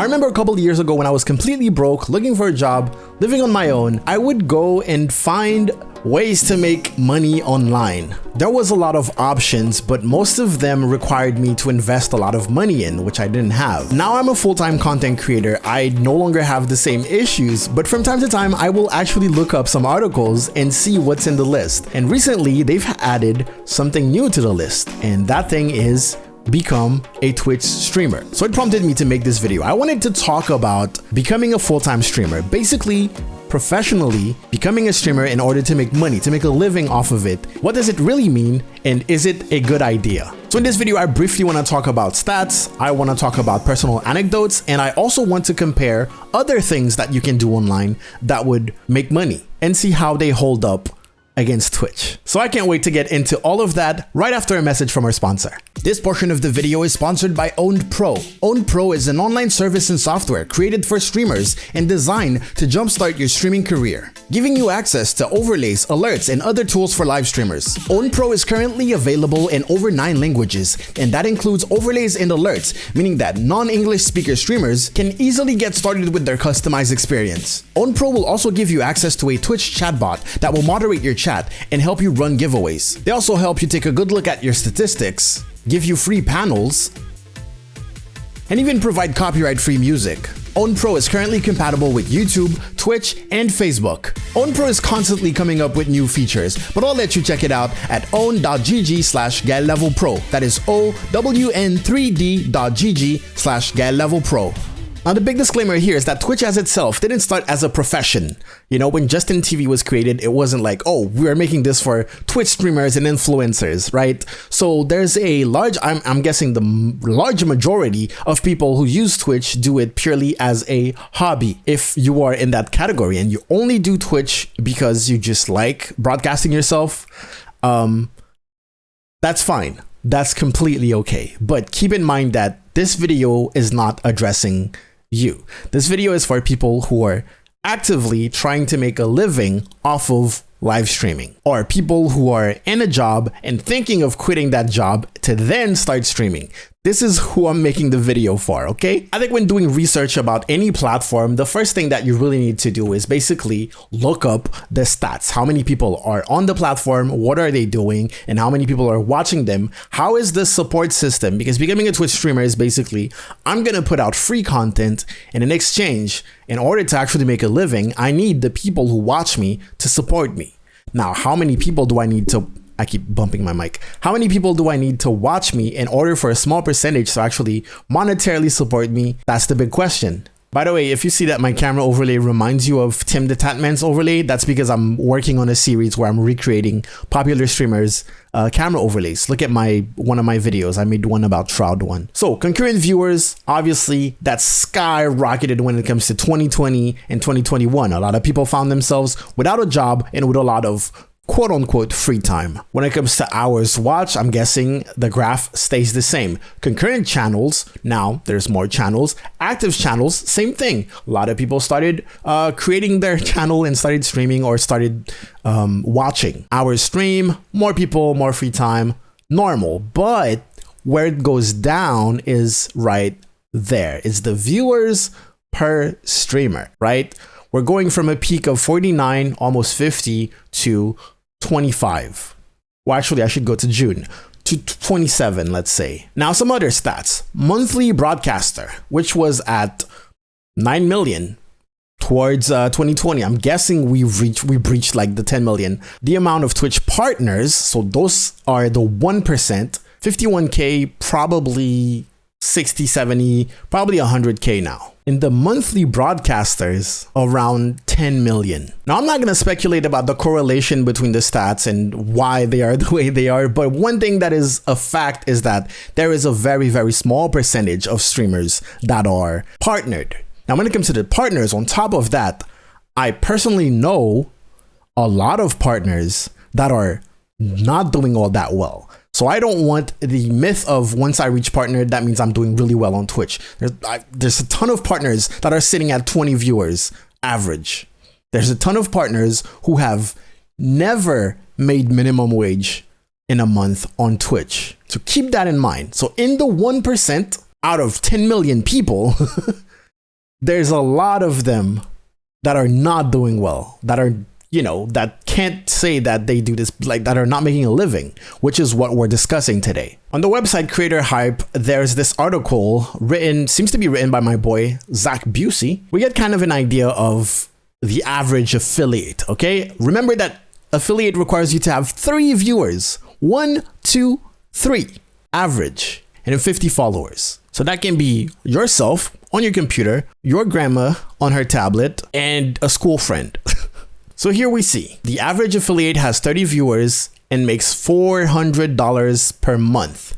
I remember a couple of years ago when I was completely broke, looking for a job, living on my own, I would go and find ways to make money online. There was a lot of options, but most of them required me to invest a lot of money in, which I didn't have. Now I'm a full-time content creator. I no longer have the same issues, but from time to time, I will actually look up some articles and see what's in the list. And recently, they've added something new to the list, and that thing is become a Twitch streamer. So it prompted me to make this video. I wanted to talk about becoming a full-time streamer, basically professionally becoming a streamer in order to make money, to make a living off of it. What does it really mean, and is it a good idea? So in this video, I briefly want to talk about stats, I want to talk about personal anecdotes, and I also want to compare other things that you can do online that would make money and see how they hold up against Twitch. So I can't wait to get into all of that right after a message from our sponsor. This portion of the video is sponsored by Owned Pro. Owned Pro is an online service and software created for streamers and designed to jumpstart your streaming career, giving you access to overlays, alerts, and other tools for live streamers. Owned Pro is currently available in over 9 languages, and that includes overlays and alerts, meaning that non-English speaker streamers can easily get started with their customized experience. Owned Pro will also give you access to a Twitch chatbot that will moderate your chat and help you run giveaways. They also help you take a good look at your statistics, give you free panels, and even provide copyright-free music. Owned Pro is currently compatible with YouTube, Twitch, and Facebook. Owned Pro is constantly coming up with new features, but I'll let you check it out at own.gg/GuileLevelPro. That is own3d.gg/GuileLevelPro. Now the big disclaimer here is that Twitch as itself didn't start as a profession. You know, when Justin TV was created, it wasn't like, oh, we're making this for Twitch streamers and influencers, right? So there's a large, I'm guessing the large majority of people who use Twitch do it purely as a hobby. If you are in that category and you only do Twitch because you just like broadcasting yourself, that's fine. That's completely okay. But keep in mind that this video is not addressing you. This video is for people who are actively trying to make a living off of live streaming, or people who are in a job and thinking of quitting that job to then start streaming. This is who I'm making the video for, okay? I think when doing research about any platform, the first thing that you really need to do is basically look up the stats. How many people are on the platform? What are they doing? And how many people are watching them? How is the support system? Because becoming a Twitch streamer is basically, I'm gonna put out free content, and in exchange, in order to actually make a living, I need the people who watch me to support me. Now, how many people do I need to, I keep bumping my mic. How many people do I need to watch me in order for a small percentage to actually monetarily support me? That's the big question. By the way, if you see that my camera overlay reminds you of Tim the Tatman's overlay, that's because I'm working on a series where I'm recreating popular streamers' camera overlays. Look at one of my videos. I made one about Shroud One. So concurrent viewers, obviously that skyrocketed when it comes to 2020 and 2021. A lot of people found themselves without a job and with a lot of quote unquote free time. When it comes to hours watched, I'm guessing the graph stays the same. Concurrent channels, now there's more channels. Active channels, same thing. A lot of people started creating their channel and started streaming or started watching. Hours stream, more people, more free time, normal. But where it goes down is right there. It's the viewers per streamer, right? We're going from a peak of 49, almost 50 to 25. Well, actually, I should go to June, to 27, let's say. Now, some other stats. Monthly broadcaster, which was at 9 million towards 2020. I'm guessing we breached like the 10 million. The amount of Twitch partners, so those are the 1%, 51K, probably 60, 70, probably 100K now. In the monthly broadcasters, around 10 million. Now, I'm not going to speculate about the correlation between the stats and why they are the way they are, but one thing that is a fact is that there is a very, very small percentage of streamers that are partnered. Now, when it comes to the partners, on top of that, I personally know a lot of partners that are not doing all that well. So I don't want the myth of once I reach partner, that means I'm doing really well on Twitch. There's a ton of partners that are sitting at 20 viewers average. There's a ton of partners who have never made minimum wage in a month on Twitch. So keep that in mind. So in the 1% out of 10 million people, there's a lot of them that are not doing well, that are, that can't say that they do this, like that are not making a living, which is what we're discussing today. On the website Creator Hype, there's this article seems to be written by my boy, Zach Busey. We get kind of an idea of the average affiliate, okay? Remember that affiliate requires you to have 3 viewers, 1, 2, 3, average, and 50 followers. So that can be yourself on your computer, your grandma on her tablet, and a school friend. So here we see the average affiliate has 30 viewers and makes $400 per month,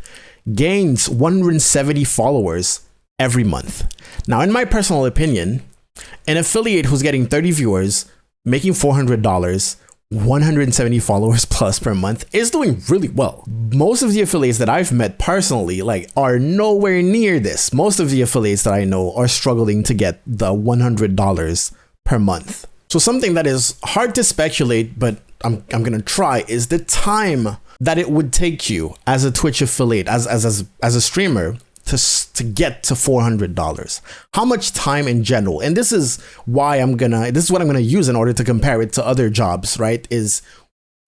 gains 170 followers every month. Now, in my personal opinion, an affiliate who's getting 30 viewers, making $400, 170 followers plus per month is doing really well. Most of the affiliates that I've met personally are nowhere near this. Most of the affiliates that I know are struggling to get the $100 per month. So something that is hard to speculate, but I'm gonna try, is the time that it would take you as a Twitch affiliate, as a streamer, to get to $400. How much time in general? And this is what I'm gonna use in order to compare it to other jobs, right? Is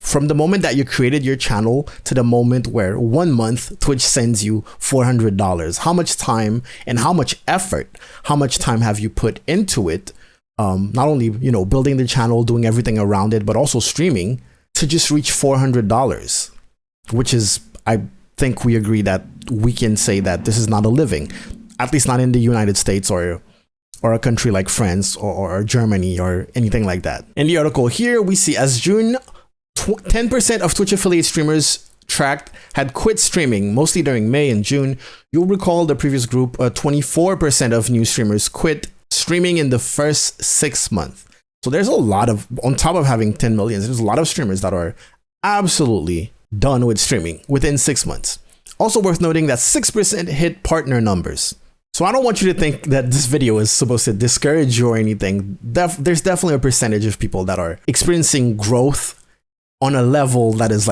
from the moment that you created your channel to the moment where 1 month Twitch sends you $400. How much time and how much effort, how much time have you put into it? Not only, building the channel, doing everything around it, but also streaming to just reach $400, which is, I think we agree that we can say that this is not a living, at least not in the United States or a country like France or Germany or anything like that. In the article here, we see as June, 10% of Twitch affiliate streamers tracked had quit streaming, mostly during May and June. You'll recall the previous group, 24% of new streamers quit streaming in the first 6 months. So there's a lot of, on top of having 10 million, there's a lot of streamers that are absolutely done with streaming within 6 months. Also worth noting that 6% hit partner numbers. So I don't want you to think that this video is supposed to discourage you or anything. There's definitely a percentage of people that are experiencing growth on a level that is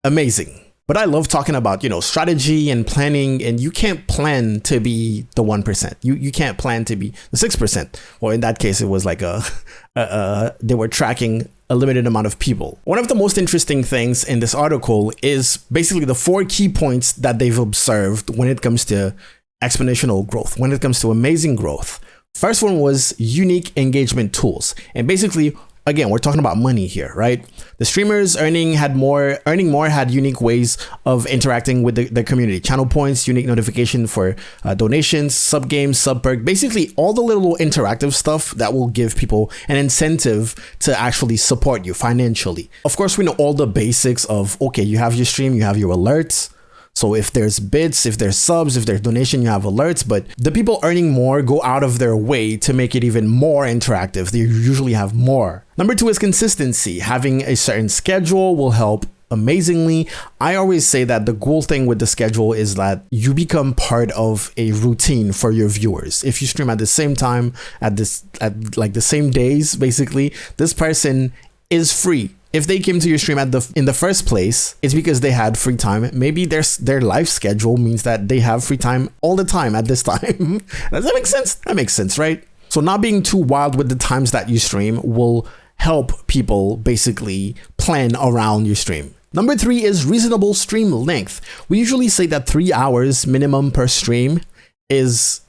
amazing. But I love talking about, strategy and planning, and you can't plan to be the 1%. You can't plan to be the 6%. Well, in that case, it was they were tracking a limited amount of people. One of the most interesting things in this article is basically the 4 key points that they've observed when it comes to exponential growth, when it comes to amazing growth. First one was unique engagement tools. And basically, again, we're talking about money here, right? The streamers earning more had unique ways of interacting with the community. Channel points, unique notification for donations, sub games, sub perk, basically all the little interactive stuff that will give people an incentive to actually support you financially. Of course, we know all the basics of, okay, you have your stream, you have your alerts. So if there's bits, if there's subs, if there's donation, you have alerts, but the people earning more go out of their way to make it even more interactive. They usually have more. Number 2 is consistency. Having a certain schedule will help amazingly. I always say that the cool thing with the schedule is that you become part of a routine for your viewers. If you stream at the same time, at the same days, basically, this person is free. If they came to your stream in the first place, it's because they had free time. Maybe their life schedule means that they have free time all the time at this time. Does that make sense? That makes sense, right? So not being too wild with the times that you stream will help people basically plan around your stream. Number 3 is reasonable stream length. We usually say that 3 hours minimum per stream is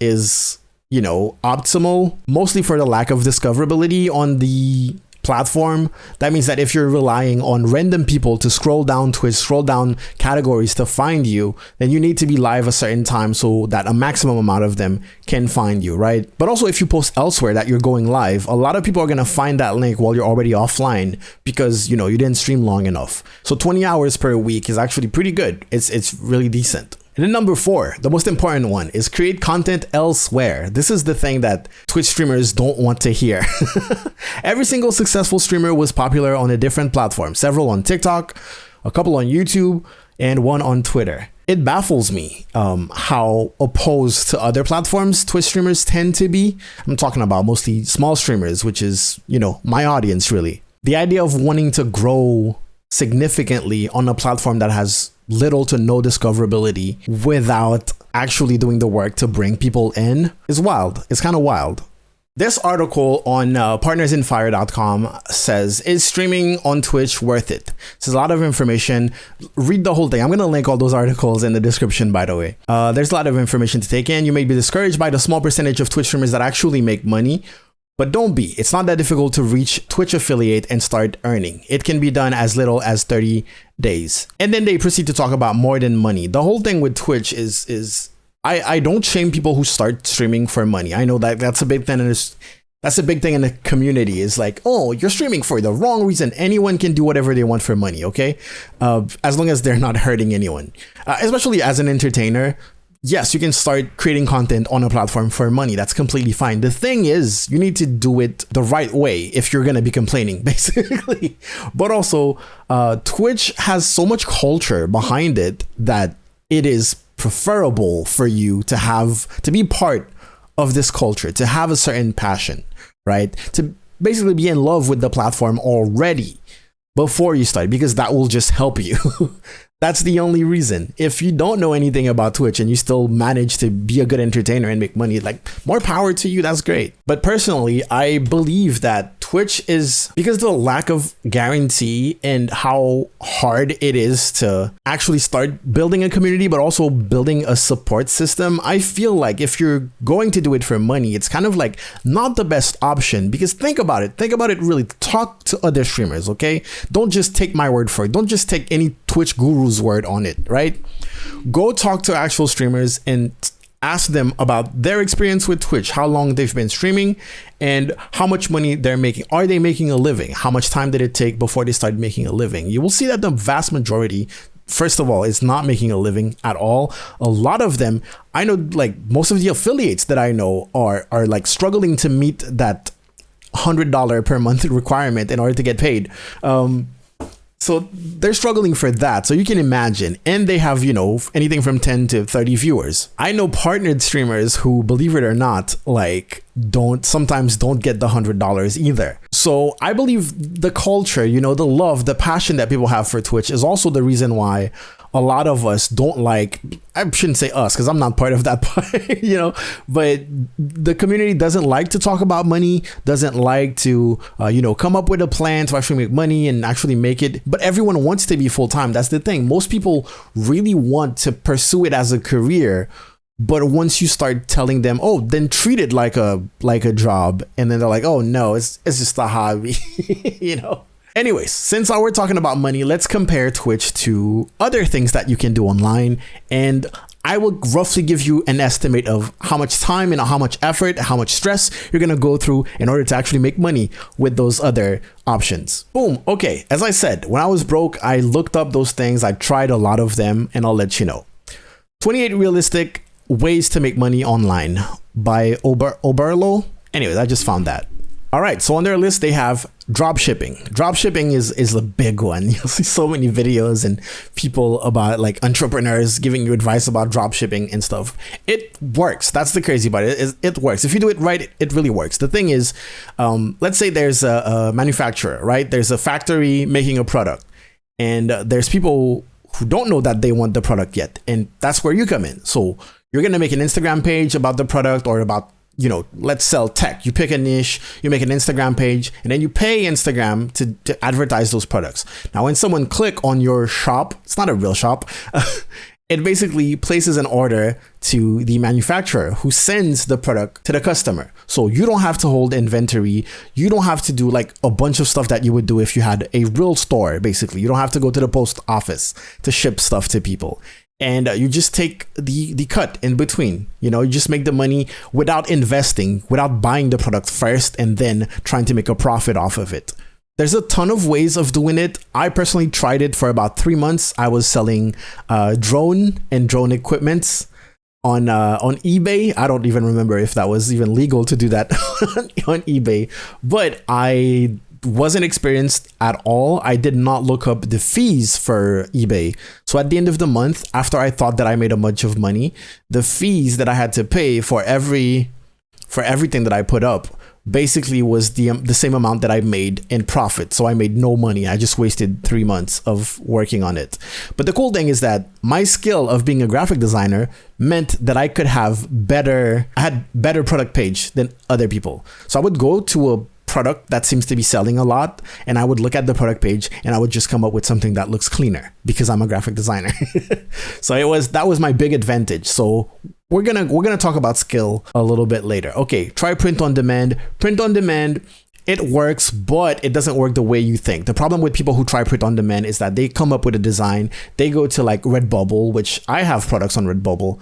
optimal, mostly for the lack of discoverability on the platform. That means that if you're relying on random people to scroll down Twitch, scroll down categories to find you, then you need to be live a certain time so that a maximum amount of them can find you, right? But also if you post elsewhere that you're going live, a lot of people are going to find that link while you're already offline because, you didn't stream long enough. So 20 hours per week is actually pretty good. It's really decent. And then number 4, the most important one, is create content elsewhere. This is the thing that Twitch streamers don't want to hear. Every single successful streamer was popular on a different platform, several on TikTok, a couple on YouTube, and one on Twitter. It baffles me how opposed to other platforms Twitch streamers tend to be. I'm talking about mostly small streamers, which is, my audience really. The idea of wanting to grow significantly on a platform that has little to no discoverability without actually doing the work to bring people in is wild. It's kind of wild. This article on partnersinfire.com says, is streaming on Twitch worth it? It's a lot of information. Read the whole thing. I'm going to link all those articles in the description, by the way. There's a lot of information to take in. You may be discouraged by the small percentage of Twitch streamers that actually make money, but don't be. It's not that difficult to reach Twitch affiliate and start earning. It can be done as little as 30 days. And then they proceed to talk about more than money. The whole thing with Twitch is I don't shame people who start streaming for money. I know that that's a big thing. That's a big thing in the community, is like, oh, you're streaming for the wrong reason. Anyone can do whatever they want for money, okay? As long as they're not hurting anyone. Especially as an entertainer, yes, you can start creating content on a platform for money. That's completely fine. The thing is, you need to do it the right way if you're going to be complaining, basically. But also, Twitch has so much culture behind it that it is preferable for you to be part of this culture, to have a certain passion, right? To basically be in love with the platform already before you start, because that will just help you. That's the only reason. If you don't know anything about Twitch and you still manage to be a good entertainer and make money, like, more power to you. That's great. But personally, I believe that Twitch is, because of the lack of guarantee and how hard it is to actually start building a community, but also building a support system. I feel like if you're going to do it for money, it's kind of like not the best option, because think about it really. Talk to other streamers, okay? Don't just take my word for it. Don't just take any Twitch guru's word on it, right? Go talk to actual streamers and ask them about their experience with Twitch, how long they've been streaming, and how much money they're making. Are they making a living? How much time did it take before they started making a living? You will see that the vast majority, first of all, is not making a living at all. A lot of them, I know, like most of the affiliates that I know are like struggling to meet that $100 per month requirement in order to get paid. So they're struggling for that. So you can imagine. And they have, anything from 10 to 30 viewers. I know partnered streamers who, believe it or not, like sometimes don't get the $100 either. So I believe the culture, the love, the passion that people have for Twitch is also the reason why a lot of us don't like, I shouldn't say us, because I'm not part of that part, but the community doesn't like to talk about money, doesn't like to, come up with a plan to actually make money and actually make it. But everyone wants to be full-time. That's the thing. Most people really want to pursue it as a career. But once you start telling them, oh, then treat it like a job. And then they're like, oh, no, it's just a hobby, Anyways, since we're talking about money, let's compare Twitch to other things that you can do online. And I will roughly give you an estimate of how much time and how much effort, how much stress you're going to go through in order to actually make money with those other options. Boom. Okay. As I said, when I was broke, I looked up those things. I tried a lot of them, and I'll let you know. 28 realistic ways to make money online by Oberlo. Anyways, I just found that. All right, so on their list, they have dropshipping. Dropshipping is a big one. You'll see so many videos and people about like entrepreneurs giving you advice about dropshipping and stuff. It works. That's the crazy part. It works. If you do it right, it really works. The thing is, let's say there's a manufacturer, right? There's a factory making a product, and there's people who don't know that they want the product yet. And that's where you come in. So you're going to make an Instagram page about the product, or about, let's sell tech. You pick a niche, you make an Instagram page, and then you pay Instagram to advertise those products. Now, when someone click on your shop, it's not a real shop. It basically places an order to the manufacturer, who sends the product to the customer. So you don't have to hold inventory. You don't have to do like a bunch of stuff that you would do if you had a real store, basically. You don't have to go to the post office to ship stuff to people. And you just take the cut in between. You just make the money without investing, without buying the product first and then trying to make a profit off of it. There's a ton of ways of doing it. I personally tried it for about 3 months. I was selling drone and drone equipments on eBay. I don't even remember if that was even legal to do that on eBay, but I wasn't experienced at all. I did not look up the fees for eBay. So at the end of the month, after I thought that I made a bunch of money, the fees that I had to pay for every for everything that I put up basically was the same amount that I made in profit. So I made no money. I just wasted 3 months of working on it. But the cool thing is that my skill of being a graphic designer meant that I had better product page than other people. So I would go to a product that seems to be selling a lot, and I would look at the product page and I would just come up with something that looks cleaner because I'm a graphic designer. So that was my big advantage. So we're gonna talk about skill a little bit later. Okay, try print on demand. Print on demand, it works, but it doesn't work the way you think. The problem with people who try print on demand is that they come up with a design, they go to like Redbubble, which I have products on Redbubble.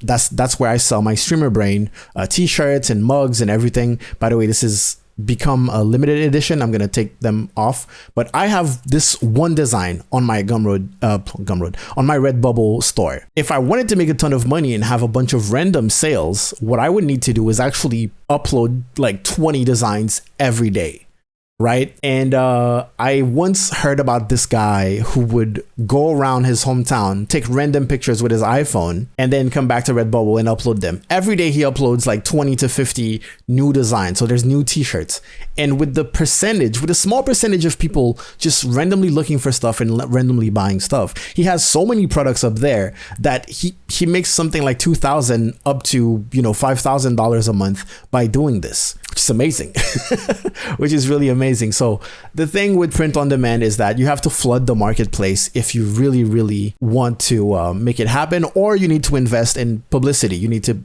That's where I sell my Streamer Brain t-shirts and mugs and everything. By the way, this is become a limited edition. I'm gonna take them off, but I have this one design on my Gumroad on my Redbubble store. If I wanted to make a ton of money and have a bunch of random sales, what I would need to do is actually upload like 20 designs every day. Right. And I once heard about this guy who would go around his hometown, take random pictures with his iPhone, and then come back to Redbubble and upload them. Every day he uploads like 20 to 50 new designs. So there's new t-shirts. And with a small percentage of people just randomly looking for stuff and randomly buying stuff, he has so many products up there that he makes something like $2,000 up to, $5,000 a month by doing this, which is amazing, which is really amazing. So the thing with print on demand is that you have to flood the marketplace if you really, really want to make it happen, or you need to invest in publicity. You need to,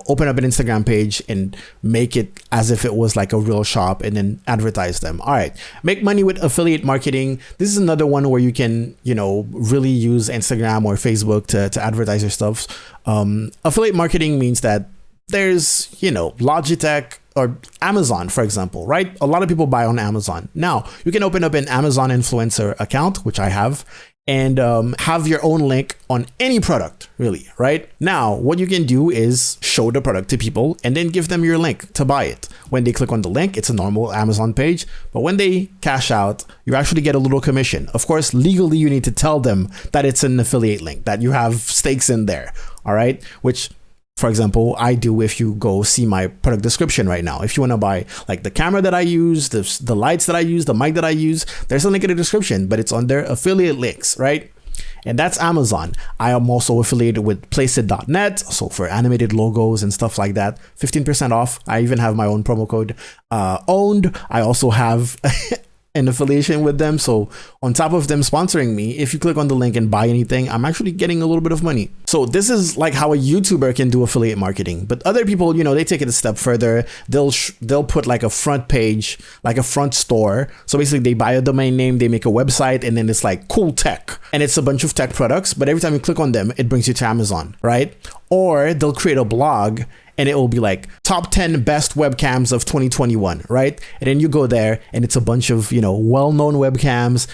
open up an Instagram page and make it as if it was like a real shop and then advertise them. All right. Make money with affiliate marketing. This is another one where you can, really use Instagram or Facebook to advertise your stuff. Affiliate marketing means that there's, Logitech or Amazon, for example, right? A lot of people buy on Amazon. Now, you can open up an Amazon influencer account, which I have, and have your own link on any product, really, right? Now, what you can do is show the product to people and then give them your link to buy it. When they click on the link, it's a normal Amazon page, but when they cash out, you actually get a little commission. Of course, legally, you need to tell them that it's an affiliate link, that you have stakes in there, all right? Which, for example, I do if you go see my product description right now. If you want to buy like the camera that I use, the lights that I use, the mic that I use, there's a link in the description, but it's under affiliate links, right? And that's Amazon. I am also affiliated with Placeit.net, so for animated logos and stuff like that, 15% off. I even have my own promo code, owned. I also have an affiliation with them. So on top of them sponsoring me, if you click on the link and buy anything, I'm actually getting a little bit of money. So this is like how a YouTuber can do affiliate marketing. But other people, they take it a step further. They'll put like a front page, like a front store. So basically they buy a domain name, they make a website, and then it's like cool tech. And it's a bunch of tech products, but every time you click on them, it brings you to Amazon, right? Or they'll create a blog and it will be like top 10 best webcams of 2021, right? And then you go there and it's a bunch of, well-known webcams,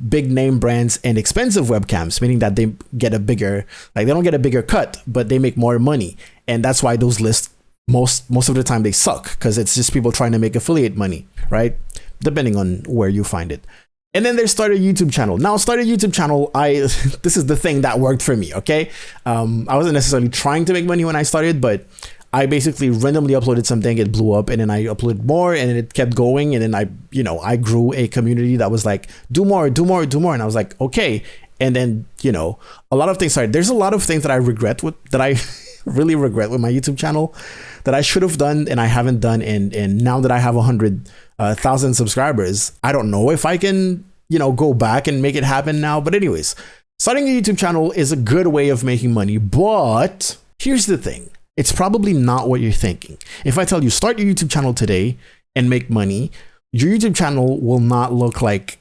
big name brands, and expensive webcams, meaning that they get a bigger, they don't get a bigger cut, but they make more money. And that's why those lists, most of the time they suck, because it's just people trying to make affiliate money, right? Depending on where you find it. And then there's start a YouTube channel. Now, start a YouTube channel, this is the thing that worked for me, okay? I wasn't necessarily trying to make money when I started, but I basically randomly uploaded something, it blew up, and then I uploaded more, and it kept going, and then I grew a community that was like, do more, and I was like, okay. And then, a lot of things started. There's a lot of things that I really regret with my YouTube channel that I should have done and I haven't done, and now that I have 100,000 subscribers, I don't know if I can, go back and make it happen now. But anyways, starting a YouTube channel is a good way of making money, but here's the thing. It's probably not what you're thinking. If I tell you start your YouTube channel today and make money, your YouTube channel will not look like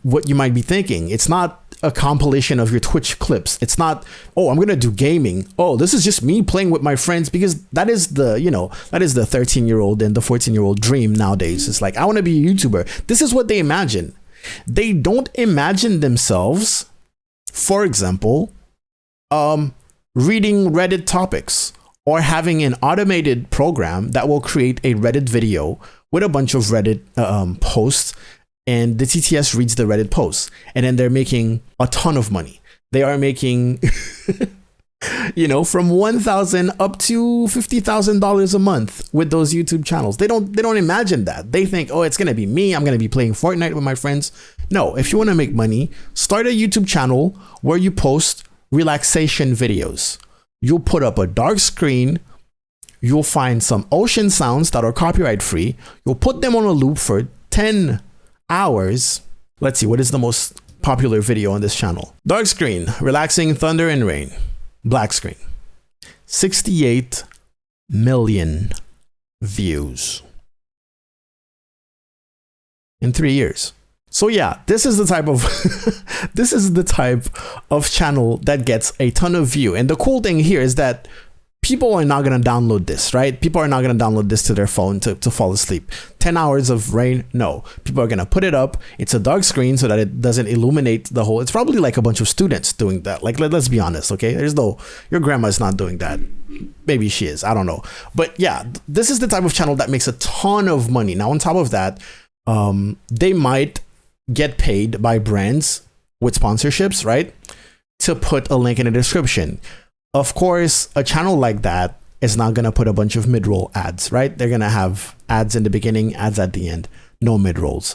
what you might be thinking. It's not a compilation of your Twitch clips. It's not, oh, I'm going to do gaming. Oh, this is just me playing with my friends, because that is the 13-year-old and the 14-year-old dream nowadays. It's like, I want to be a YouTuber. This is what they imagine. They don't imagine themselves, for example, reading Reddit topics, or having an automated program that will create a Reddit video with a bunch of Reddit posts, and the TTS reads the Reddit posts, and then they're making a ton of money. They are making You know, from 1,000 up to $50,000 a month with those YouTube channels. They don't imagine that. They think, oh, it's gonna be me. I'm gonna be playing Fortnite with my friends. No, if you want to make money, start a YouTube channel where you post relaxation videos. You'll put up a dark screen. You'll find some ocean sounds that are copyright free. You'll put them on a loop for 10 hours. Let's see, what is the most popular video on this channel? Dark screen, relaxing thunder and rain. Black screen, 68 million views in 3 years. So yeah, this is the type of this is the type of channel that gets a ton of view. And the cool thing here is that people are not going to download this, right? People are not going to download this to their phone to fall asleep. 10 hours of rain, no. People are going to put it up. It's a dark screen so that it doesn't illuminate the whole. It's probably like a bunch of students doing that. Like, let's be honest, okay? There's no, your grandma's not doing that. Maybe she is, I don't know. But yeah, this is the type of channel that makes a ton of money. Now, on top of that, they might get paid by brands with sponsorships, right? To put a link in the description. Of course, a channel like that is not going to put a bunch of mid-roll ads, right? They're going to have ads in the beginning, ads at the end, no mid-rolls.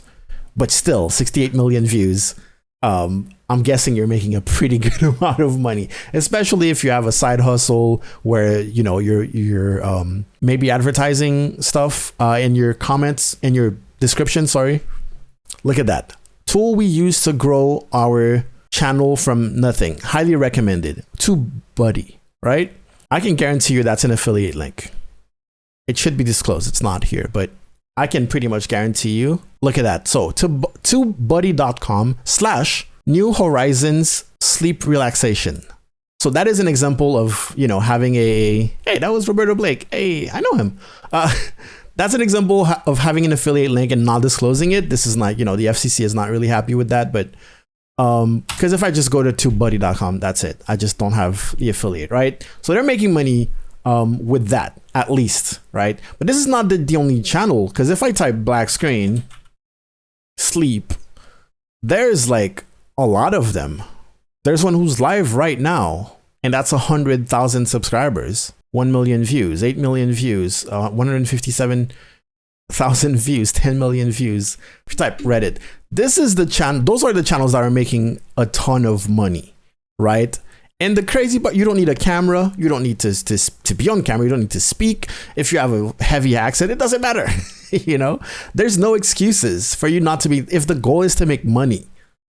But still, 68 million views. I'm guessing you're making a pretty good amount of money, especially if you have a side hustle where, you know, you're maybe advertising stuff in your comments, in your description, sorry. Look at that. Tool we use to grow our channel from nothing. Highly recommended. TubeBuddy, right? I can guarantee you that's an affiliate link. It should be disclosed. It's not here, but I can pretty much guarantee you. Look at that. So TubeBuddy.com/New Horizons Sleep Relaxation. So that is an example of, you know, having a, hey, that was Roberto Blake. Hey, I know him. That's an example of having an affiliate link and not disclosing it. This is not, you know, the FCC is not really happy with that, but because if I just go to TubeBuddy.com, that's it. I just don't have the affiliate, right? So they're making money with that, at least, right? But this is not the only channel, because if I type black screen, sleep, there's like a lot of them. There's one who's live right now, and that's 100,000 subscribers, 1 million views, 8 million views, 157,000 views, 10 million views. If you type Reddit, this is the channel. Those are the channels that are making a ton of money, right? And the crazy part, you don't need a camera. You don't need to be on camera. You don't need to speak. If you have a heavy accent, it doesn't matter. You know, there's no excuses for you not to be, if the goal is to make money.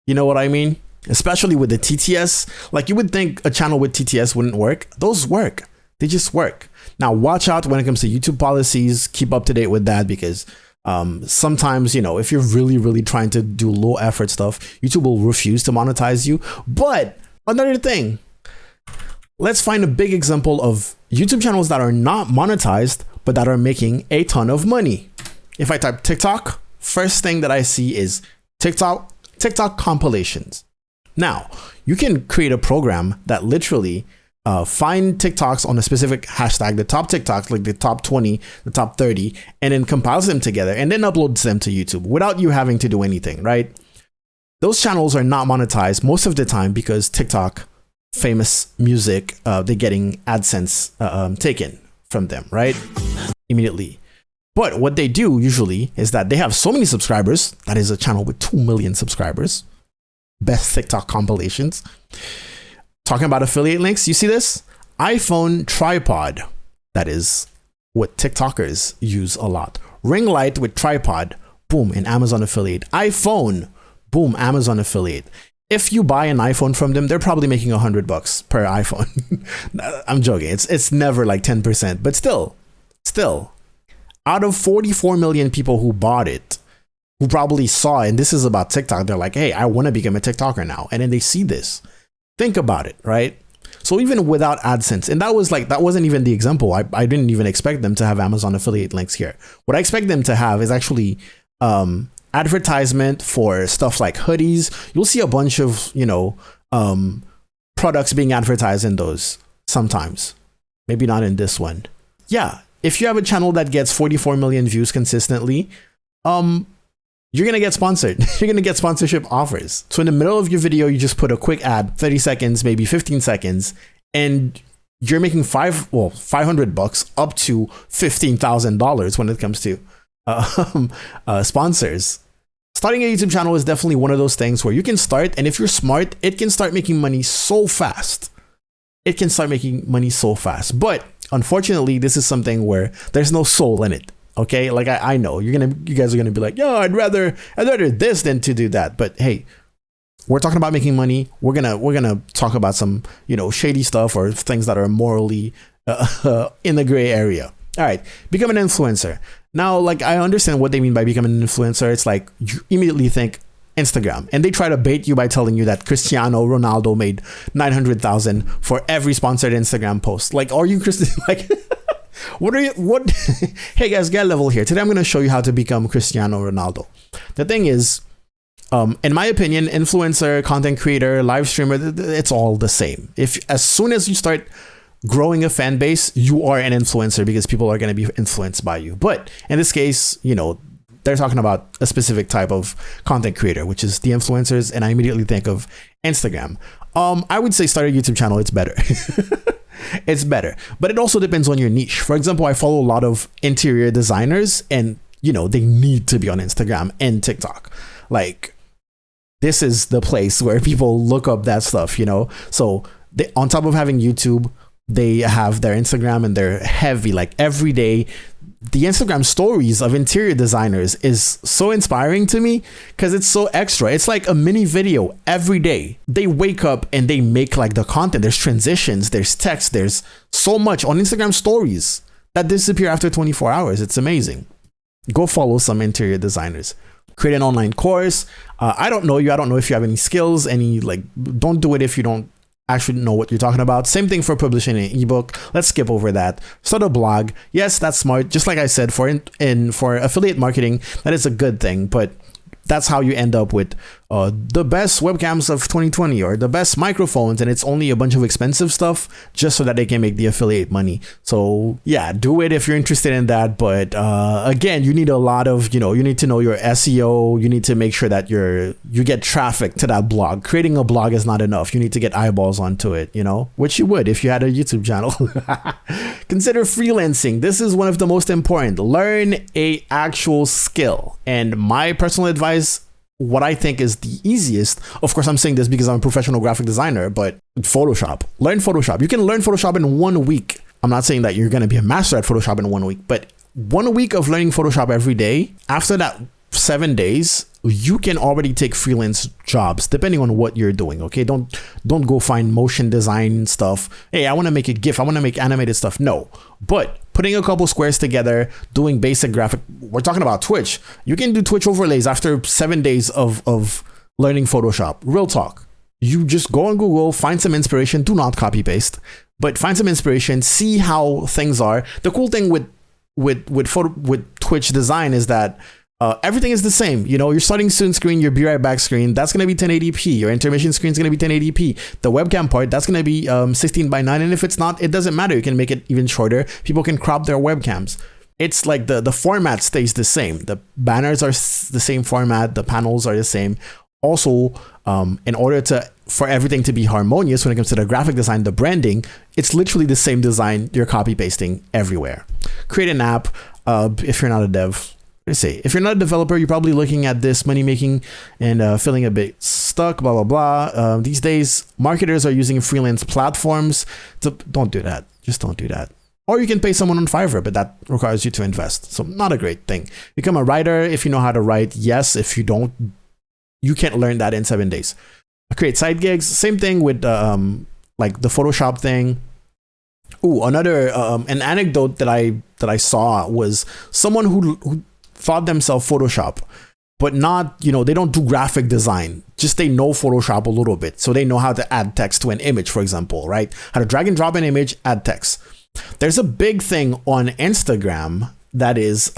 You know what I mean? Especially with the TTS. Like, you would think a channel with TTS wouldn't work. Those work. They just work. Now, watch out when it comes to YouTube policies. Keep up to date with that, because sometimes, you know, if you're really trying to do low effort stuff, YouTube will refuse to monetize you. But another thing, let's find a big example of YouTube channels that are not monetized, but that are making a ton of money. If I type TikTok, first thing that I see is TikTok compilations. Now, you can create a program that literally find TikToks on a specific hashtag, the top TikToks, like the top 20, the top 30, and then compiles them together and then uploads them to YouTube without you having to do anything, right? Those channels are not monetized most of the time because TikTok, famous music, they're getting AdSense taken from them, right? Immediately. But what they do usually is that they have so many subscribers. That is a channel with 2 million subscribers. Best TikTok compilations. Talking about affiliate links, you see this? iPhone tripod. That is what TikTokers use a lot. Ring light with tripod. Boom, an Amazon affiliate. iPhone. Boom, Amazon affiliate. If you buy an iPhone from them, they're probably making $100 per iPhone. I'm joking. It's never like 10%, but still, out of 44 million people who bought it, who probably saw it, and this is about TikTok, they're like, hey, I want to become a TikToker now. And then they see this. Think about it, right? So even without AdSense, and that wasn't even the example. I didn't even expect them to have Amazon affiliate links here. What I expect them to have is actually advertisement for stuff like hoodies. You'll see a bunch of, you know, products being advertised in those sometimes. Maybe not in this one. Yeah, if you have a channel that gets 44 million views consistently, you're going to get sponsored. You're going to get sponsorship offers. So in the middle of your video, you just put a quick ad, 30 seconds, maybe 15 seconds, and you're making $500 up to $15,000 when it comes to sponsors. Starting a YouTube channel is definitely one of those things where you can start, and if you're smart, it can start making money so fast. It can start making money so fast. But unfortunately, this is something where there's no soul in it. Okay, like I know you guys are gonna be like, yo, I'd rather this than to do that. But hey, we're talking about making money. We're gonna talk about some, you know, shady stuff or things that are morally in the gray area. All right, become an influencer. Now, like, I understand what they mean by becoming an influencer. It's like you immediately think Instagram, and they try to bait you by telling you that Cristiano Ronaldo made 900,000 for every sponsored Instagram post. Like, are you like? What? Hey guys, get level here. Today I'm going to show you how to become Cristiano Ronaldo. The thing is, in my opinion, influencer, content creator, live streamer, it's all the same. As soon as you start growing a fan base, you are an influencer because people are going to be influenced by you. But in this case, you know, they're talking about a specific type of content creator, which is the influencers. And I immediately think of Instagram. I would say start a YouTube channel. It's better. It's better, but it also depends on your niche. For example, I follow a lot of interior designers, and you know, they need to be on Instagram and TikTok. Like, this is the place where people look up that stuff, you know? So they, on top of having YouTube, they have their Instagram, and they're heavy, like every day. The Instagram stories of interior designers is so inspiring to me because it's so extra. It's like a mini video every day. They wake up and they make like the content. There's transitions, there's text, there's so much on Instagram stories that disappear after 24 hours. It's amazing. Go follow some interior designers. Create an online course. I don't know you. I don't know if you have any skills, don't do it if you don't actually know what you're talking about. Same thing for publishing an ebook. Let's skip over that. Start a blog. Yes, that's smart. Just like I said, for affiliate marketing, that is a good thing, but that's how you end up with the best webcams of 2020 or the best microphones, and it's only a bunch of expensive stuff just so that they can make the affiliate money. So yeah, do it if you're interested in that. But again, you need a lot of, you need to know your SEO. You need to make sure that you get traffic to that blog. Creating a blog is not enough. You need to get eyeballs onto it, which you would if you had a YouTube channel. Consider freelancing. This is one of the most important. Learn a actual skill. And my personal advice, what I think is the easiest, of course I'm saying this because I'm a professional graphic designer, but Photoshop. Learn Photoshop. You can learn Photoshop in 1 week. I'm not saying that you're going to be a master at Photoshop in 1 week, but 1 week of learning Photoshop every day, after that 7 days, you can already take freelance jobs depending on what you're doing. Okay, don't go find motion design stuff. Hey, I want to make a GIF, I want to make animated stuff. No, but putting a couple squares together, doing basic graphic. We're talking about Twitch. You can do Twitch overlays after 7 days of learning Photoshop. Real talk. You just go on Google, find some inspiration. Do not copy paste, but find some inspiration. See how things are. The cool thing with Twitch design is that everything is the same. Your starting soon screen, your be right back screen, that's going to be 1080p. Your intermission screen is going to be 1080p. The webcam part, that's going to be 16:9. And if it's not, it doesn't matter. You can make it even shorter. People can crop their webcams. It's like the format stays the same. The banners are the same format. The panels are the same. Also, in order for everything to be harmonious when it comes to the graphic design, the branding, it's literally the same design you're copy pasting everywhere. Create an app. If you're not a dev, if you're not a developer, you're probably looking at this money making and feeling a bit stuck, blah, blah, blah. These days, marketers are using freelance platforms. Don't do that. Just don't do that. Or you can pay someone on Fiverr, but that requires you to invest. So not a great thing. Become a writer if you know how to write. Yes, if you don't, you can't learn that in 7 days. Create side gigs. Same thing with like the Photoshop thing. Ooh, another an anecdote that I saw was someone who thought themselves Photoshop, but not, they don't do graphic design. Just they know Photoshop a little bit. So they know how to add text to an image, for example, right? How to drag and drop an image, add text. There's a big thing on Instagram that is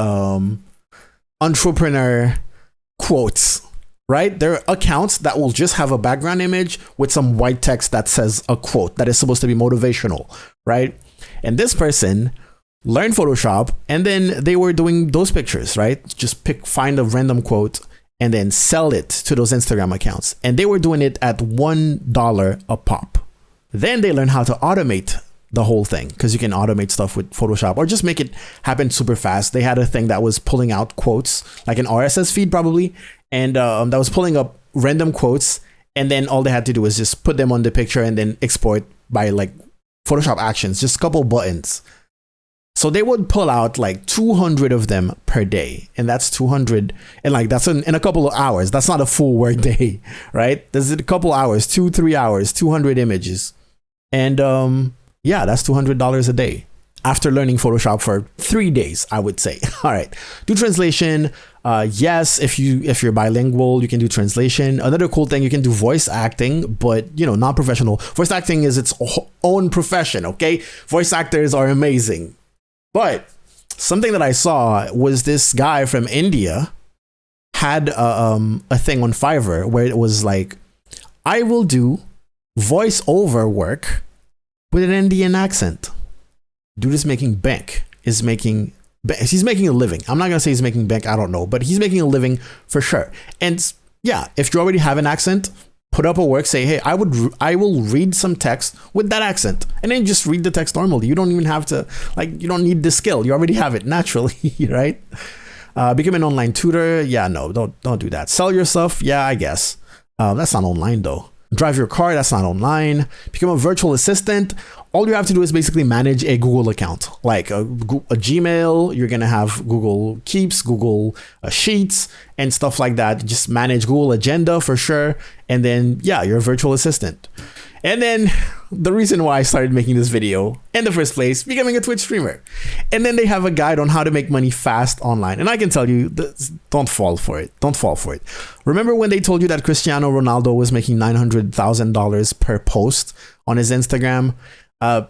entrepreneur quotes, right? There are accounts that will just have a background image with some white text that says a quote that is supposed to be motivational, right? And this person learn Photoshop, and then they were doing those pictures, right? Just find a random quote and then sell it to those Instagram accounts. And they were doing it at $1 a pop. Then they learn how to automate the whole thing, because you can automate stuff with Photoshop or just make it happen super fast. They had a thing that was pulling out quotes, like an RSS feed probably, and that was pulling up random quotes, and then all they had to do was just put them on the picture and then export by like Photoshop Actions, just a couple buttons. So they would pull out like 200 of them per day, and that's 200, and like that's in a couple of hours. That's not a full work day, right? There's a couple hours, 2-3 hours, 200 images, and yeah, that's $200 a day after learning Photoshop for 3 days, I would say. All right, do translation. Yes, if you're bilingual, you can do translation. Another cool thing, you can do voice acting, but not professional. Voice acting is its own profession. Okay, voice actors are amazing. But something that I saw was this guy from India had a thing on Fiverr where it was like, I will do voiceover work with an Indian accent. Dude is making bank. He's making a living. I'm not gonna say he's making bank. I don't know, but he's making a living for sure. And yeah, if you already have an accent, put up a work, say, hey, I will read some text with that accent, and then just read the text normally. You don't even have to, you don't need the skill. You already have it naturally, right? Become an online tutor. Yeah, no, don't do that. Sell your stuff. Yeah, I guess. That's not online though. Drive your car. That's not online. Become a virtual assistant. All you have to do is basically manage a Google account, like a Gmail. You're going to have Google Keeps, Google Sheets, and stuff like that. Just manage Google Agenda for sure. And then, yeah, you're a virtual assistant. And then the reason why I started making this video in the first place, becoming a Twitch streamer. And then they have a guide on how to make money fast online. And I can tell you, don't fall for it. Don't fall for it. Remember when they told you that Cristiano Ronaldo was making $900,000 per post on his Instagram?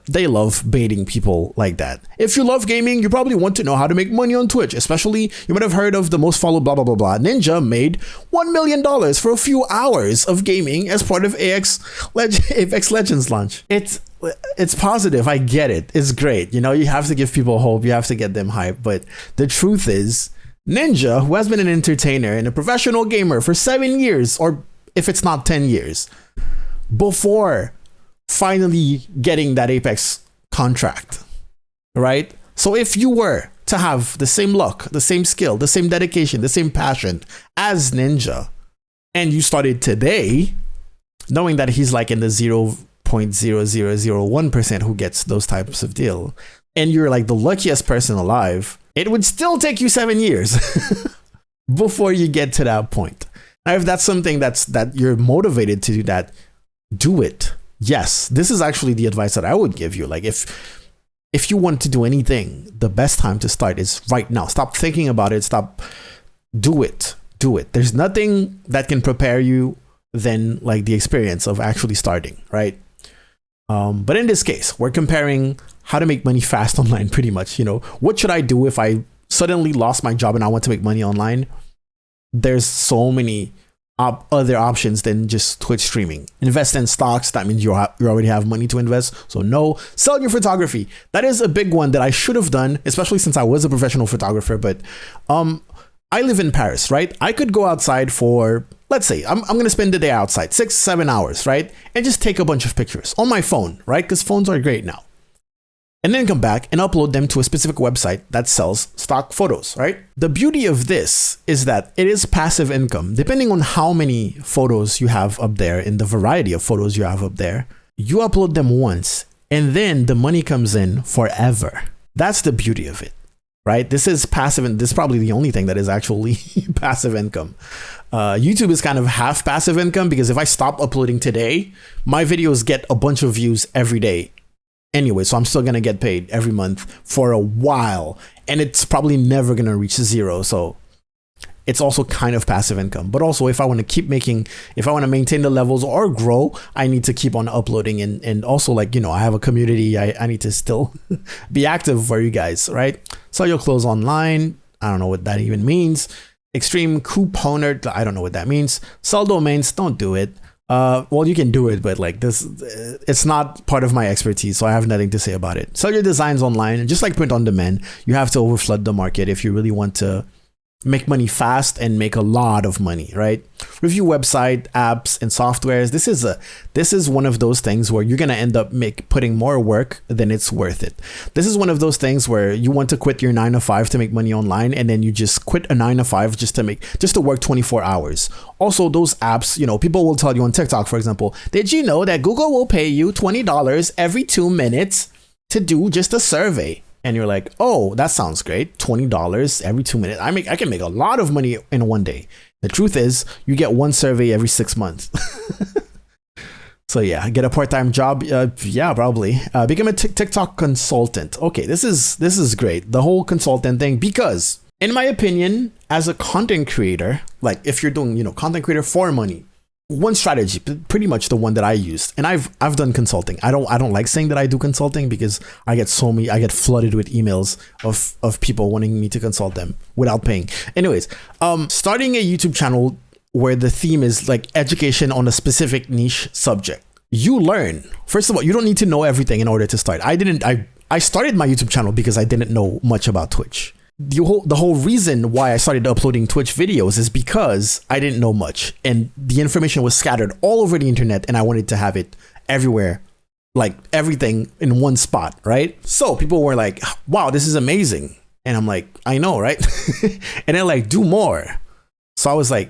They love baiting people like that. If you love gaming, you probably want to know how to make money on Twitch. Especially, you might have heard of the most followed blah blah blah blah. Ninja made $1 million for a few hours of gaming as part of Apex Legends launch. It's positive. I get it. It's great. You have to give people hope. You have to get them hyped. But the truth is, Ninja, who has been an entertainer and a professional gamer for 7 years, or if it's not 10 years, before finally getting that Apex contract, right? So if you were to have the same luck, the same skill, the same dedication, the same passion as Ninja, and you started today, knowing that he's like in the 0.0001% who gets those types of deal, and you're like the luckiest person alive, it would still take you 7 years before you get to that point. Now, if that's something that you're motivated to do that, do it. Yes, this is actually the advice that I would give you. Like if you want to do anything, the best time to start is right now. Stop thinking about it. Do it. There's nothing that can prepare you than like the experience of actually starting, right? But in this case, we're comparing how to make money fast online pretty much. What should I do if I suddenly lost my job and I want to make money online? There's so many other options than just Twitch streaming. Invest in stocks. That means you already have money to invest. So no. Sell your photography. That is a big one that I should have done, especially since I was a professional photographer. But I live in Paris, right? I could go outside for, let's say, I'm going to spend the day outside, 6-7 hours, right? And just take a bunch of pictures on my phone, right? Because phones are great now. And then come back and upload them to a specific website that sells stock photos, right? The beauty of this is that it is passive income. Depending on how many photos you have up there and the variety of photos you have up there, you upload them once and then the money comes in forever. That's the beauty of it, right? This is passive, and this is probably the only thing that is actually passive income. YouTube is kind of half passive income, because if I stop uploading today, my videos get a bunch of views every day anyway, so I'm still gonna get paid every month for a while, and it's probably never gonna reach zero. So it's also kind of passive income. But also, if I want to maintain the levels or grow, I need to keep on uploading, and also, like, I have a community. I need to still be active for you guys, right? Sell your clothes online. I don't know what that even means. Extreme couponer. I don't know what that means. Sell domains. Don't do it. Well, you can do it, but like this, it's not part of my expertise, so I have nothing to say about it. Sell your designs online. Just like print on demand, you have to overflood the market if you really want to make money fast and make a lot of money, right? Review website, apps, and softwares. This is one of those things where you're gonna end up putting more work than it's worth it. This is one of those things where you want to quit your 9 to 5 to make money online, and then you just quit a 9 to 5 just to work 24 hours. Also, those apps, people will tell you on TikTok, for example, did you know that Google will pay you $20 every 2 minutes to do just a survey? And you're like, oh, that sounds great. $20 every 2 minutes. I can make a lot of money in one day. The truth is, you get one survey every 6 months. So yeah, get a part-time job. Yeah, probably. Become a TikTok consultant. Okay, this is great. The whole consultant thing, because in my opinion, as a content creator, like if you're doing, content creator for money, one strategy, pretty much the one that I used, and I've done consulting. I don't like saying that I do consulting because I get flooded with emails of people wanting me to consult them without paying. Anyways, starting a YouTube channel where the theme is like education on a specific niche subject. You learn. First of all, you don't need to know everything in order to start. I started my YouTube channel because I didn't know much about Twitch. The whole reason why I started uploading Twitch videos is because I didn't know much, and the information was scattered all over the internet, and I wanted to have it everywhere, like everything in one spot, right? So people were like, wow, this is amazing. And I'm like, I know, right? And they're like, do more. So I was like,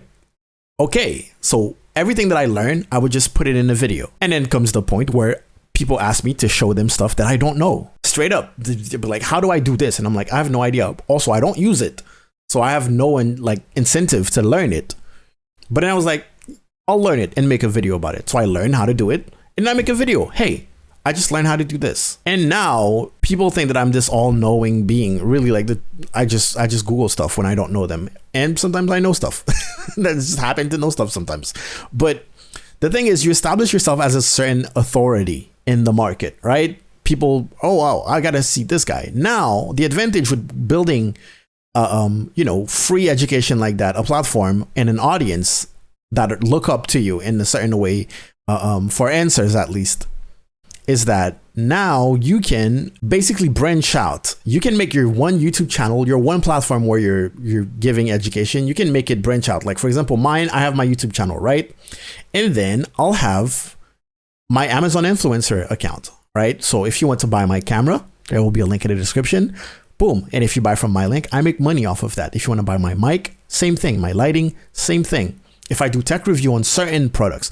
okay. So everything that I learned, I would just put it in a video. And then comes the point where people ask me to show them stuff that I don't know. Straight up, they'd be like, how do I do this? And I'm like, I have no idea. Also, I don't use it. So I have no incentive to learn it. But then I was like, I'll learn it and make a video about it. So I learned how to do it and I make a video. Hey, I just learned how to do this. And now people think that I'm this all-knowing being. Really, I just Google stuff when I don't know them. And sometimes I know stuff. That just happen to know stuff sometimes. But the thing is, you establish yourself as a certain authority in the market, right? People, oh wow, I gotta see this guy. Now, the advantage with building, free education like that, a platform and an audience that look up to you in a certain way, for answers at least, is that now you can basically branch out. You can make your one YouTube channel, your one platform where you're giving education. You can make it branch out. Like for example, mine, I have my YouTube channel, right? And then I'll have my Amazon influencer account, right? So if you want to buy my camera, there will be a link in the description. Boom. And if you buy from my link, I make money off of that. If you want to buy my mic, same thing. My lighting, same thing. If I do tech review on certain products,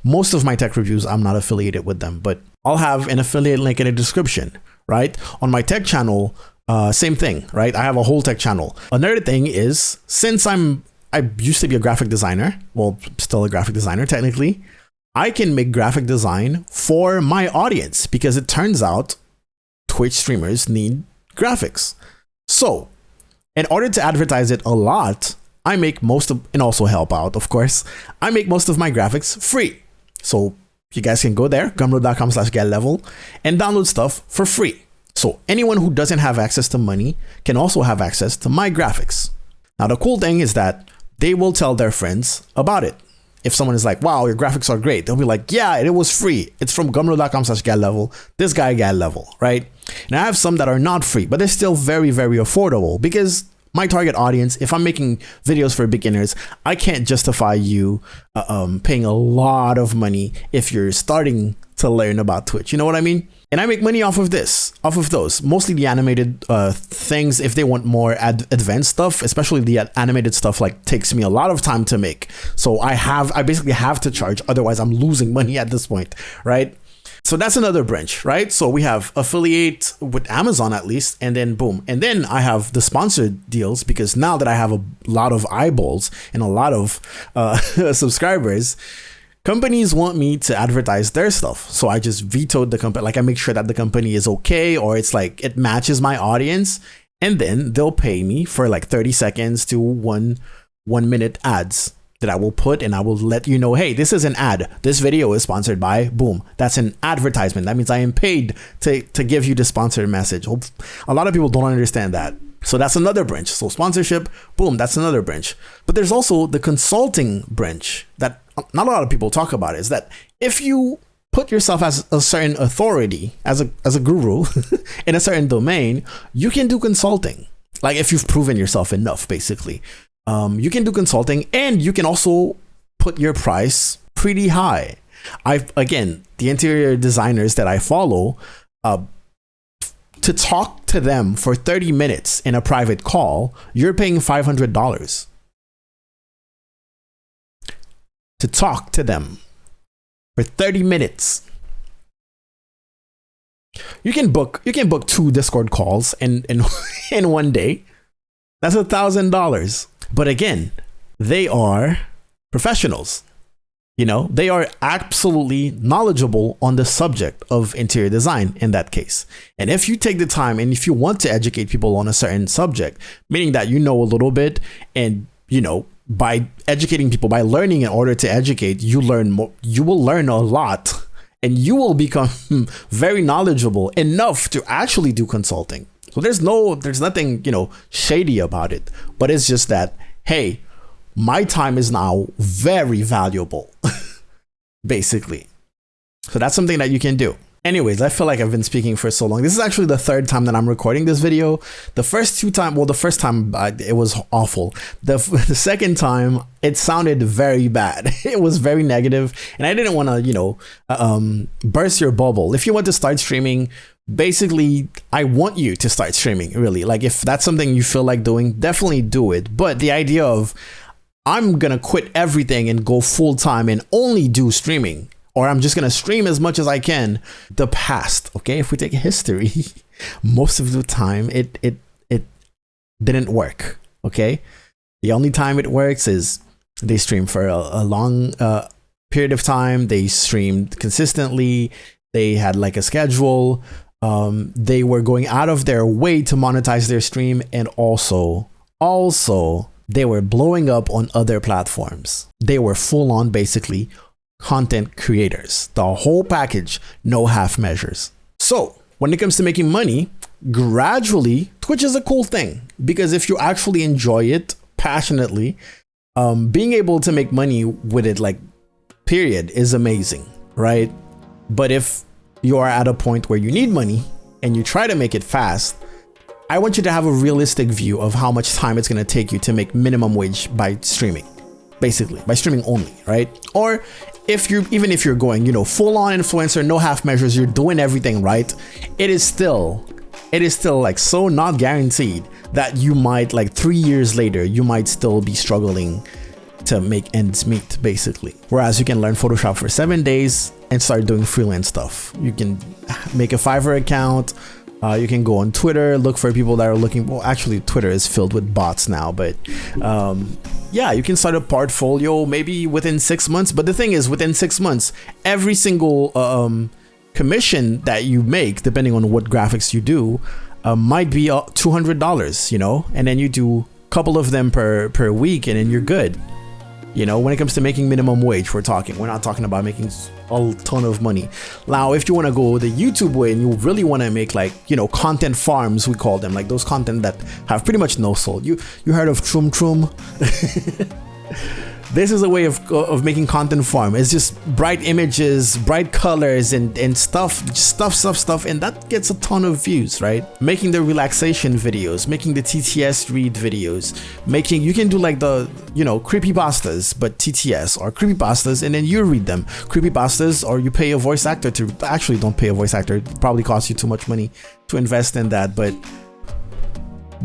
most of my tech reviews, I'm not affiliated with them, but I'll have an affiliate link in the description, right? On my tech channel, same thing, right? I have a whole tech channel. Another thing is, since I used to be a graphic designer, well, still a graphic designer technically, I can make graphic design for my audience because it turns out Twitch streamers need graphics. So in order to advertise it a lot, I make most of, and also help out, of course, I make most of my graphics free. So you guys can go there, gumroad.com/getlevel, and download stuff for free. So anyone who doesn't have access to money can also have access to my graphics. Now, the cool thing is that they will tell their friends about it. If someone is like, wow, your graphics are great, they'll be like, yeah, it was free. It's from gumroad.com/getlevel. This guy got level, right? And I have some that are not free, but they're still very, very affordable because my target audience, if I'm making videos for beginners, I can't justify you paying a lot of money if you're starting to learn about Twitch. You know what I mean? And I make money off of those, mostly the animated things. If they want more advanced stuff, especially the animated stuff, takes me a lot of time to make. So I basically have to charge, otherwise I'm losing money at this point, right? So that's another branch, right? So we have affiliate with Amazon at least, and then boom. And then I have the sponsored deals because now that I have a lot of eyeballs and a lot of subscribers, companies want me to advertise their stuff. So I just vetoed the company. I make sure that the company is okay, or it's it matches my audience. And then they'll pay me for 30 seconds to 1 minute ads that I will put, and I will let you know, hey, this is an ad. This video is sponsored by, boom. That's an advertisement. That means I am paid to give you the sponsored message. A lot of people don't understand that. So that's another branch. So sponsorship, boom, that's another branch. But there's also the consulting branch that not a lot of people talk about, is that if you put yourself as a certain authority, as a guru in a certain domain, you can do consulting. Like if you've proven yourself enough, basically. You can do consulting, and you can also put your price pretty high. Again, the interior designers that I follow, to talk to them for 30 minutes in a private call, you're paying $500. To talk to them for 30 minutes. You can book 2 Discord calls in one day. That's $1,000. But again, they are professionals. You know, they are absolutely knowledgeable on the subject of interior design in that case. And if you take the time and if you want to educate people on a certain subject, meaning that you know a little bit, and you know, by educating people, by learning in order to educate, you learn more, you will learn a lot, and you will become very knowledgeable enough to actually do consulting. So there's nothing, you know, shady about it, but it's just that, hey, my time is now very valuable, basically. So that's something that you can do. Anyways, I feel like I've been speaking for so long. This is actually the 3rd time that I'm recording this video. The first 2 times, well, the first time it was awful. The second time, it sounded very bad. It was very negative, and I didn't want to, you know, burst your bubble. If you want to start streaming, basically, I want you to start streaming, really. Like, if that's something you feel like doing, definitely do it. But the idea of, I'm gonna quit everything and go full time and only do streaming, or I'm just gonna stream as much as I can, the past, okay? If we take history, most of the time it didn't work, okay? The only time it works is they stream for a long period of time, they streamed consistently, they had like a schedule, they were going out of their way to monetize their stream, and also they were blowing up on other platforms. They were full on, basically, content creators. The whole package, no half measures. So when it comes to making money, gradually, Twitch is a cool thing, because if you actually enjoy it passionately, being able to make money with it, like, period, is amazing, right? But if you are at a point where you need money and you try to make it fast, I want you to have a realistic view of how much time it's going to take you to make minimum wage by streaming, basically, by streaming only, right? Or even if you're going, you know, full on influencer, no half measures, you're doing everything right, it is still like so not guaranteed that you might, like 3 years later, you might still be struggling to make ends meet, basically. Whereas you can learn Photoshop for 7 days and start doing freelance stuff. You can make a Fiverr account. You can go on Twitter, look for people that are looking. Well, actually, Twitter is filled with bots now, but yeah, you can start a portfolio maybe within 6 months. But the thing is, within 6 months, every single commission that you make, depending on what graphics you do, might be $200, you know, and then you do a couple of them per week, and then you're good. You know, when it comes to making minimum wage, we're not talking about making a ton of money. Now, if you want to go the YouTube way and you really want to make, like, you know, content farms, we call them, like those content that have pretty much no soul. You heard of Troom Troom? This is a way of making content farm. It's just bright images, bright colors, and stuff, and that gets a ton of views, right? Making the relaxation videos, making the TTS read videos, you can do like the, you know, creepypastas, but TTS, or creepypastas, and then you read them. Creepypastas, or you pay a voice actor to, actually don't pay a voice actor, it probably costs you too much money to invest in that, but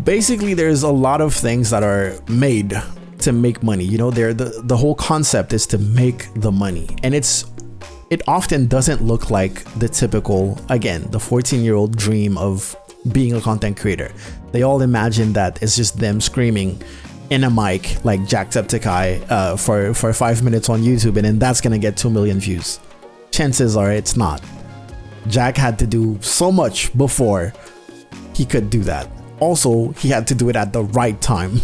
basically there's a lot of things that are made to make money. You know, the whole concept is to make the money, and it often doesn't look like the typical, again, the 14-year-old dream of being a content creator. They all imagine that it's just them screaming in a mic like Jacksepticeye for 5 minutes on YouTube, and then that's gonna get 2 million views. Chances are it's not. Jack had to do so much before he could do that. Also, he had to do it at the right time.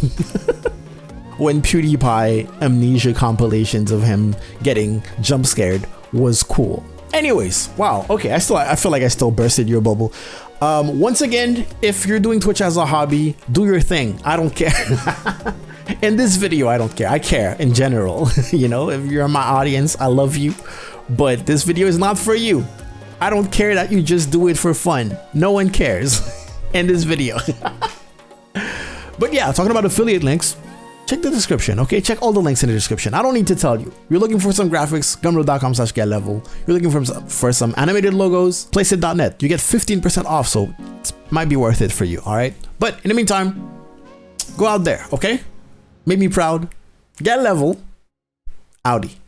When PewDiePie amnesia compilations of him getting jump scared was cool. Anyways, wow, okay, I feel like I still bursted your bubble. Once again, if you're doing Twitch as a hobby, do your thing. I don't care. In this video, I don't care. I care in general. You know, if you're my audience, I love you. But this video is not for you. I don't care that you just do it for fun. No one cares in this video. But yeah, talking about affiliate links, check the description, okay? Check all the links in the description. I don't need to tell you. You're looking for some graphics, gumroad.com/getlevel. You're looking for some animated logos, placeit.net. You get 15% off, so it might be worth it for you, all right? But in the meantime, go out there, okay? Make me proud. Get level. Audi.